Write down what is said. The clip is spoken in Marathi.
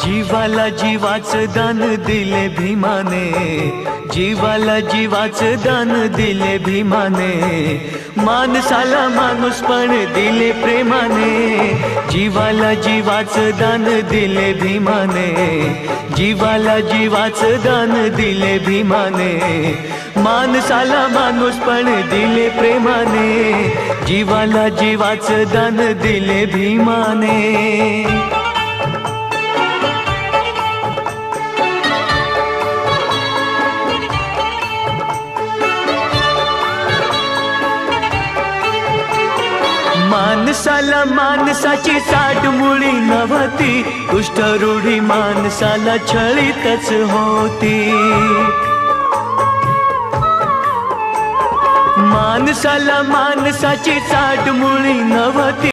जीवाला जीवाचं दान दिले भीमाने, जीवाला जीवाचं दान दिले भीमाने, माणसाला माणूसपण दिले प्रेमाने, जीवाला जीवाचं दान दिले भीमाने, जीवाला जीवाचं दान दिले भीमाने, माणसाला माणूसपण दिले प्रेमाने, जीवाला जीवाचं दान दिले भीमाने। माणसाला माणसाची साठ मुळी नव्हती, दुष्ट रूढी माणसाला छळीतच होती, माणसाला माणसाची साठ मुळी नव्हती।